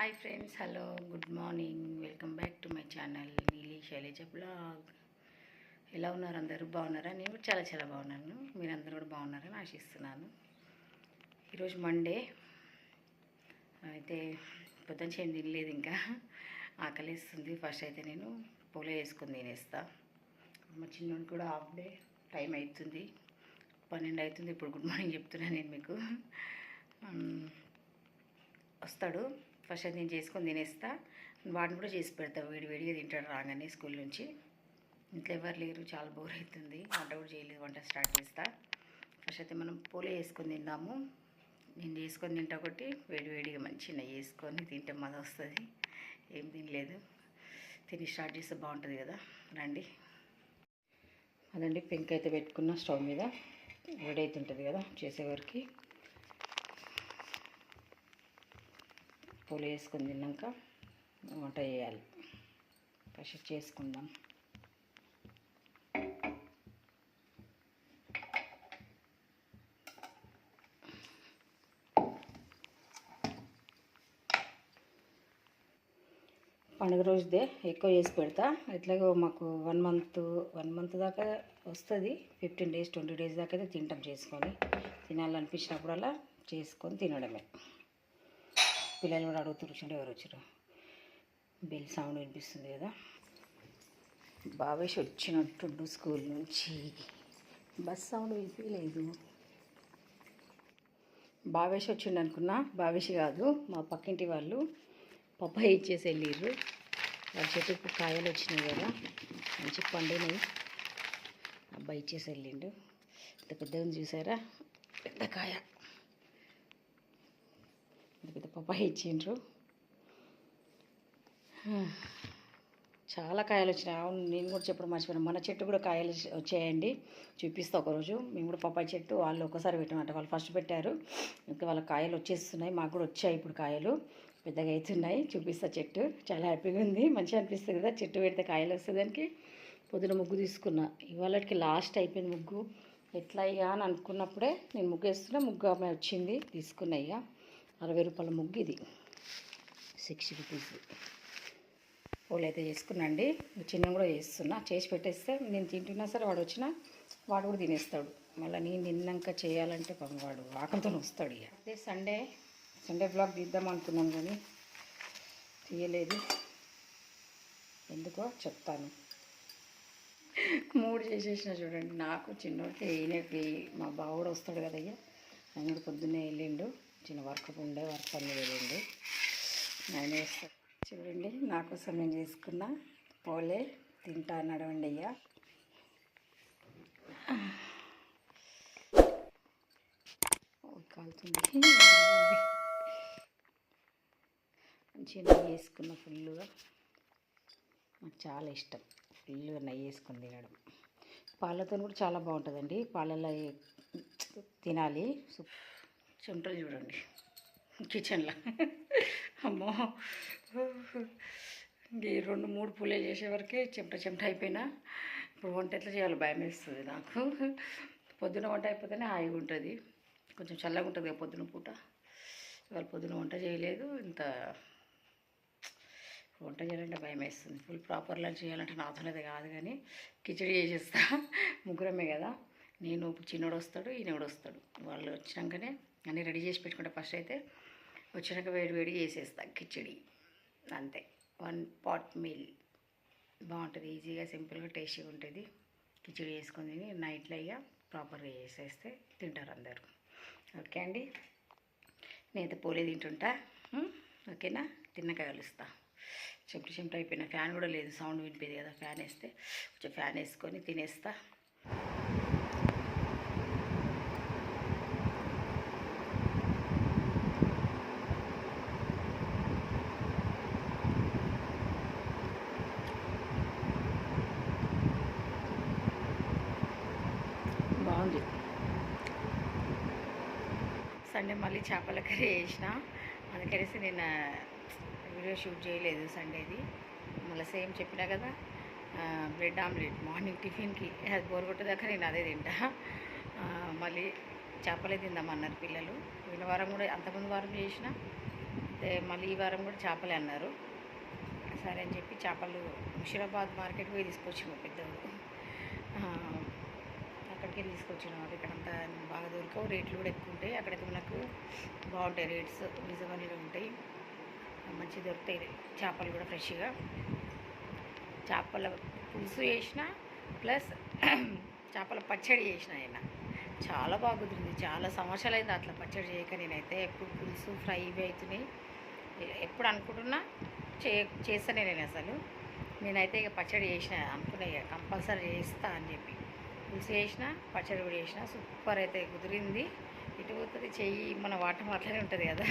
Hi friends, hello, good morning. Welcome back to my channel నీలి Shailaja blog. ఎలా ఉన్నారు? అందరూ బాగున్నారా? నేను కూడా చాలా చాలా బాగున్నాను. మీరందరూ కూడా బాగున్నారని ఆశిస్తున్నాను. ఈరోజు మండే అయితే పొద్దున చేయం తినలేదు, ఇంకా ఆకలిస్తుంది. ఫస్ట్ అయితే నేను పోలే వేసుకొని తినేస్తా. మా చిన్నోడు కూడా హాఫ్ డే టైం అవుతుంది, 12 అవుతుంది. ఇప్పుడు గుడ్ మార్నింగ్ చెప్తున్నాను నేను మీకు. వస్తాడు, ఫస్ట్ అది నేను చేసుకొని తినేస్తా. వాడిని కూడా చేసి పెడతా, వేడిగా తింటాడు రాగానే స్కూల్ నుంచి. ఇంట్లో ఎవరు లేరు, చాలా బోర్ అవుతుంది. వంట కూడా చేయలేదు, వంట స్టార్ట్ చేస్తా. ఫస్ట్ అయితే మనం పోలే వేసుకొని తిందాము. నేను చేసుకొని తింటా ఒకటి, వేడిగా మంచి నెయ్యి వేసుకొని తింటే మజా వస్తుంది. ఏం తినలేదు, తిని స్టార్ట్ చేస్తే బాగుంటుంది కదా. రండి. అదండి, పెంక అయితే పెట్టుకున్న స్టవ్ మీద, రెడీ అవుతుంటుంది కదా చేసేవారికి. పూలు వేసుకొని తిన్నాక వంట చేయాలి. ఫస్ట్ చేసుకుందాం. పండుగ రోజుదే ఎక్కువ చేసి పెడతా. ఎట్లాగో మాకు వన్ మంత్ దాకా వస్తుంది. 15 days 20 days దాకా అయితే తింటాం చేసుకొని. తినాలనిపించినప్పుడల్లా చేసుకొని తినడమే. పిల్లలు కూడా అడుగుతున్నారు, ఎవరు వచ్చారు, బెల్ సౌండ్ వినిపిస్తుంది కదా. బావేష్ వచ్చినట్టుండు స్కూల్ నుంచి, బస్ సౌండ్ వినిపించలేదు. బావేష్ వచ్చిండు అనుకున్నా, బావేష్ కాదు, మా పక్కింటి వాళ్ళు పప్పాయి ఇచ్చేసి వెళ్ళిర్రు. వాళ్ళ చెట్టుకు కాయలు వచ్చినాయి కదా, మంచి పండినాయి. అబ్బాయి ఇచ్చేసి వెళ్ళిండు. ఇంత పెద్దగా చూసారా, పెద్ద కాయ, పెద్ద పప్పాయి ఇచ్చిండ్రు. చాలా కాయలు వచ్చినాయి. అవును, నేను కూడా చెప్పడం మర్చిపోయాను, మన చెట్టు కూడా కాయలు వచ్చాయండి. చూపిస్తా ఒకరోజు. మేము కూడా పప్పాయి చెట్టు వాళ్ళు ఒకసారి పెట్టామంట, వాళ్ళు ఫస్ట్ పెట్టారు. ఇంకా వాళ్ళ కాయలు వచ్చేస్తున్నాయి, మాకు కూడా వచ్చాయి ఇప్పుడు కాయలు, పెద్దగా అవుతున్నాయి. చూపిస్తా చెట్టు, చాలా హ్యాపీగా ఉంది, మంచిగా అనిపిస్తుంది కదా చెట్టు పెడితే కాయలు వస్తుంది. దానికి పొద్దున ముగ్గు తీసుకున్నా, ఇవాళకి లాస్ట్ అయిపోయింది ముగ్గు. ఎట్లా ఇక అని అనుకున్నప్పుడే నేను ముగ్గు వేస్తున్నా, ముగ్గు ఆమె వచ్చింది, తీసుకున్నా. ఇక 60 రూపాయల ముగ్గు ఇది, 60 రూపీస్. పూలు అయితే చేసుకున్నాండి. చిన్న కూడా చేస్తున్నా, చేసి పెట్టేస్తే నేను తింటున్నా సరే, వాడు వచ్చినా వాడు కూడా తినేస్తాడు. మళ్ళీ నేను తిన్నాక చేయాలంటే పాపం వాడు ఆకలితో వస్తాడు. ఇక అదే సండే బ్లాగ్ తీద్దాం అనుకున్నాను, కానీ తీయలేదు. ఎందుకో చెప్తాను. 3 చేసేసిన చూడండి. నాకు చిన్నోడికి ఈయనకి మా బావ కూడా వస్తాడు కదా. అయ్యా ఆయన కూడా పొద్దున్నే వెళ్ళిండు, చిన్న వర్క్ ఉండే, వర్క్ పని వెళ్ళిండు. ఆయన వేస్తాడు చూడండి. నాకోసం నేను చేసుకున్న పోలే తింటా నడవండి. అయ్యా కాలుతుంది. మంచిగా నెయ్యి వేసుకున్న ఫుల్గా, నాకు చాలా ఇష్టం ఫుల్గా నెయ్యి వేసుకొని తినడం. పాలతో కూడా చాలా బాగుంటుందండి, పాలల్లో తినాలి. చెమటలు చూడండి కిచెన్లో. అమ్మో, ఈ 2-3 పూలే చేసేవరకే చెమట అయిపోయినా. ఇప్పుడు వంట ఎట్లా చేయాలో భయం వేస్తుంది నాకు. పొద్దున వంట అయిపోతేనే హాయిగా ఉంటుంది, కొంచెం చల్లగా ఉంటుంది కదా పొద్దున పూట. ఇవాళ పొద్దున వంట చేయలేదు. ఇంత వంట చేయాలంటే భయం వేస్తుంది. ఫుల్ ప్రాపర్ లంచ్ చేయాలంటే నాతోనేది కాదు, కానీ కిచడి చేసేస్తా. ముగ్గురమే కదా, నేను చిన్నోడు వస్తాడు, ఈయన కూడా వస్తాడు. వాళ్ళు వచ్చినాకనే అన్నీ రెడీ చేసి పెట్టుకుంటా. ఫస్ట్ అయితే వచ్చినాక వేడిగా చేసేస్తా కిచడి, అంతే. 1 pot మీల్ బాగుంటుంది, ఈజీగా సింపుల్గా టేస్టీగా ఉంటుంది. కిచడి వేసుకొని నైట్లో ఇక ప్రాపర్గా చేసేస్తే తింటారు అందరూ. ఓకే అండి, నేనైతే పోలే తింటుంటా. ఓకేనా, తిన్నాక కలుస్తా. చెమట అయిపోయిన ఫ్యాన్ కూడా లేదు, సౌండ్ వినిపోయింది కదా. ఫ్యాన్ వేస్తే కొంచెం ఫ్యాన్ వేసుకొని తినేస్తా. బాగుంది. సండే మళ్ళీ చేపల కర్రీ వేసిన, అందుకనేసి నేను వీడియో షూట్ చేయలేదు సండేది. మళ్ళీ సేమ్ చెప్పినా కదా, బ్రెడ్ ఆమ్లెట్ మార్నింగ్ టిఫిన్కి, అది బోర్ కొట్టేదాకా నేను అదే తింటా. మళ్ళీ చేపలే తిందామన్నారు పిల్లలు. పోయిన వారం కూడా, అంతకుముందు వారం చేసిన, అయితే మళ్ళీ ఈ వారం కూడా చేపలే అన్నారు. సరే అని చెప్పి చేపలు ముషిరాబాద్ మార్కెట్కి పోయి తీసుకొచ్చినాం పెద్దలు. అక్కడికి తీసుకొచ్చినాం. ఇక్కడంతా బాగా దొరకవు, రేట్లు కూడా ఎక్కువ ఉంటాయి. అక్కడైతే మనకు బాగుంటాయి, రేట్స్ రీజనబుల్గా ఉంటాయి, మంచిగా దొరుకుతాయి చేపలు కూడా ఫ్రెష్గా. చేపల పులుసు చేసిన ప్లస్ చేపల పచ్చడి చేసిన ఆయన చాలా బాగా కుదిరింది. చాలా సంవత్సరాలు అయింది అట్లా పచ్చడి చేయక. నేనైతే ఎప్పుడు పులుసు ఫ్రై ఇవి అవుతున్నాయి, ఎప్పుడు అనుకుంటున్నా చేస్తానే నేను అసలు. నేనైతే ఇక పచ్చడి చేసిన అనుకున్నా, ఇక కంపల్సరీ చేస్తా అని చెప్పి పులుసు చేసిన, పచ్చడి కూడా చేసిన. సూపర్ అయితే కుదిరింది. ఇటు పోతుంది చెయ్యి మన వాటం అట్లనే ఉంటుంది కదా,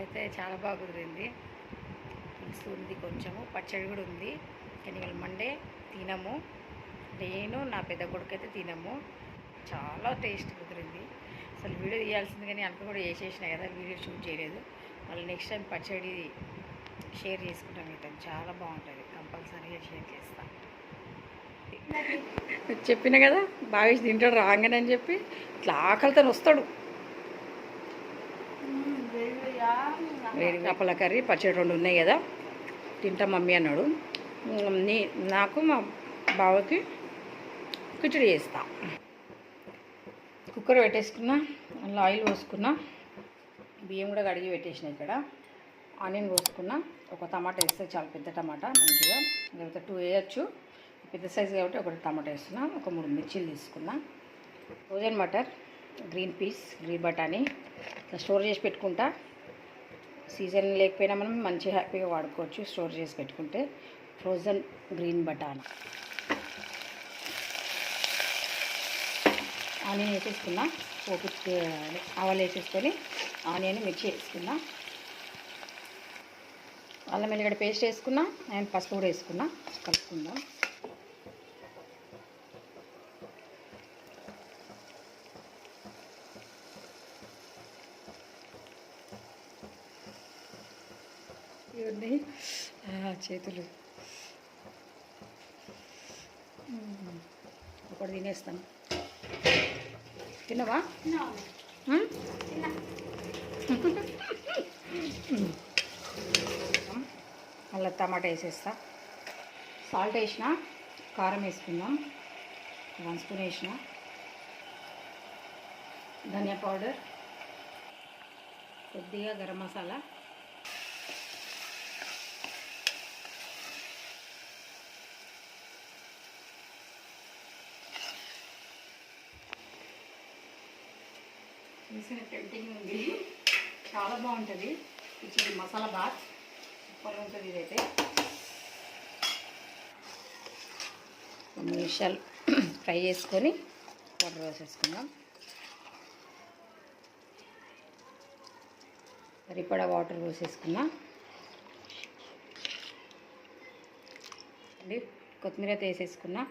అయితే చాలా బాగా కుదిరింది. పులుసు ఉంది కొంచెము, పచ్చడి కూడా ఉంది. కానీ వాళ్ళు మండే తినము, నేను నా పెద్ద కొడుకు అయితే తినము. చాలా టేస్ట్ కుదిరింది. అసలు వీడియో తీయాల్సింది కానీ అంత కూడా చేసేసిన కదా, వీడియో షూట్ చేయలేదు. మళ్ళీ నెక్స్ట్ టైం పచ్చడి షేర్ చేసుకుంటాం మీతో, చాలా బాగుంటుంది, కంపల్సరీగా షేర్ చేస్తాను. చెప్పిన కదా బాగా తింటాడు రాగానే అని చెప్పి, ఇట్లా ఆకలితో వస్తాడు. వేడి చేపల కర్రీ పచ్చడి 2 ఉన్నాయి కదా, తింటా మమ్మీ అన్నాడు. నాకు మా బావకి కిచడి చేస్తా. కుక్కర్ పెట్టేసుకున్నా, అందులో ఆయిల్ పోసుకున్నా, బియ్యం కూడా కడిగి పెట్టేసిన. ఇక్కడ ఆనియన్ పోసుకున్నా, ఒక టమాటా వేస్తే చాలా పెద్ద టమాటా మంచిగా, లేకపోతే 2 వేయచ్చు, పెద్ద సైజు కాబట్టి 1 టమాటా వేస్తున్నా. ఒక 3 మిర్చీలు తీసుకున్నా. Frozen matar, green peas, green బఠానీ ఇట్లా స్టోర్ చేసి పెట్టుకుంటా. సీజన్ లేకపోయినా మనం మంచిగా హ్యాపీగా వాడుకోవచ్చు స్టోర్ చేసి పెట్టుకుంటే. ఫ్రోజన్ గ్రీన్ బఠానీ, ఆనియన్ వేసేసుకున్నా, పోపు ఆవాలు వేసేసుకొని ఆనియన్ మిర్చి వేసుకున్నా, అల్లం వెల్లిగడ్డ పేస్ట్ వేసుకున్నా, అండ్ పసుపు కూడా వేసుకున్నా. కలుపుకుందాం. ఇవన్నీ చేతులు ఒకటి తినేస్తాం. తిన్నవా? మళ్ళీ టమాటా వేసేస్తా. సాల్ట్ వేసిన, కారం వేసుకుందాం, 1 స్పూన్ వేసిన, ధనియా పౌడర్, కొద్దిగా గరం మసాలా, టెంప్టింగ్ ఉంది, చాలా బాగుంటుంది. ఇది మసాలా బాత్ సూపర్గా ఉంటుంది. ఇదైతే 2 నిమిషాలు ఫ్రై చేసుకొని వాటర్ వేసేసుకుందాం. సరిపడా వాటర్ పోసేసుకున్నా. కొత్తిమీర అయితే వేసేసుకున్నా.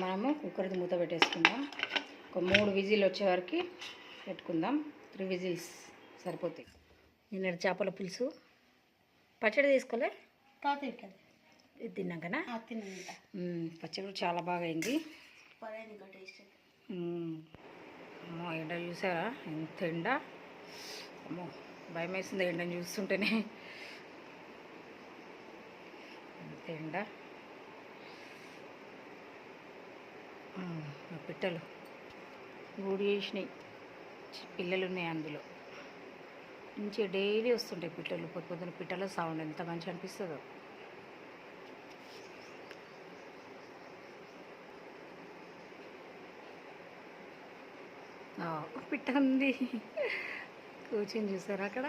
మనము కుక్కర్ది మూత పెట్టేసుకుందాం. ఒక 3 విజిల్ వచ్చే వరకు పెట్టుకుందాం. 3 విజిల్స్ సరిపోతాయి. నేను చేపల పులుసు పచ్చడి తీసుకోలే, ఇది తిన్నాకనా పచ్చడి చాలా బాగా అయింది. అమ్మో ఎండ చూసారా ఎంత ఎండ, అమ్మో భయం వేస్తుంది ఎండని చూస్తుంటేనే, ఎంత ఎండ. పిట్టలు గూడు చేసినాయి, పిల్లలు ఉన్నాయి అందులో, మంచిగా డైలీ వస్తుంటాయి పిట్టలు. పొద్దున పిట్టల సౌండ్ ఎంత మంచిగా అనిపిస్తుందో. పిట్ట ఉంది కూర్చొని, చూసారా అక్కడ.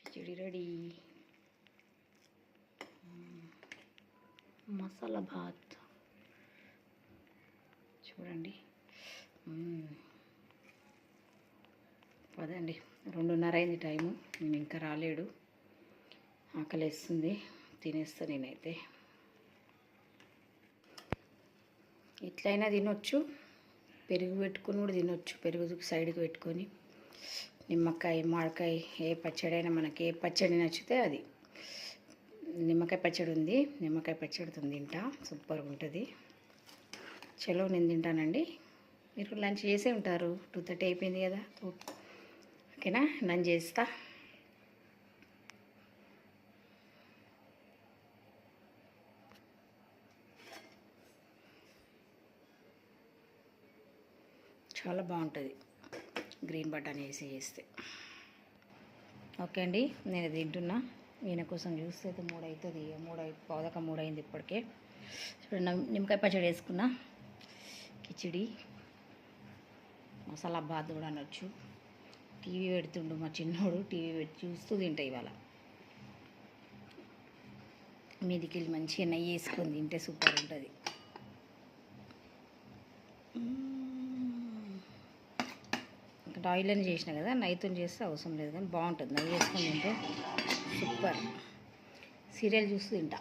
కిచిడి రెడీ. మసాలా భాత్ చూడండి. పదండి, 2:30 అయింది టైము. నేను ఇంకా రాలేడు, ఆకలేస్తుంది, తినేస్తా నేనైతే. ఎట్లయినా తినొచ్చు, పెరుగు పెట్టుకొని కూడా తినొచ్చు. పెరుగు సైడ్కి పెట్టుకొని నిమ్మకాయ, మామిడికాయ, ఏ పచ్చడి అయినా మనకి ఏ పచ్చడి నచ్చితే అది. నిమ్మకాయ పచ్చడి ఉంది, నిమ్మకాయ పచ్చడితో తింటా, సూపర్గా ఉంటుంది. చలో నేను తింటానండి. మీరు లంచ్ చేసే ఉంటారు, 2:30 అయిపోయింది కదా. ఓకేనా, లంచ్ చేస్తా. చాలా బాగుంటుంది గ్రీన్ బటానీ వేసి చేస్తే. ఓకే అండి, నేను తింటున్నా. ఈయన కోసం చూస్తే అయితే 3 అవుతుంది, 3 అయింది ఇప్పటికే. చూడండి, నిమ్మకాయ పచ్చడి వేసుకున్నా, కిచిడి, మసాలా బాత్ కూడా అనొచ్చు. టీవీ పెడుతుండు మా చిన్నోడు, టీవీ పెట్టి చూస్తూ తింటా. ఇవాళ మీదికి వెళ్ళి మంచిగా నెయ్యి వేసుకొని తింటే సూపర్ ఉంటుంది. ఇంకా ఆయిల్ అని చేసిన కదా, నెయ్యితో చేస్తే అవసరం లేదు, కానీ బాగుంటుంది. నెయ్యి వేసుకొని తింటే సూపర్. సీరియల్ చూస్తూ తింటా.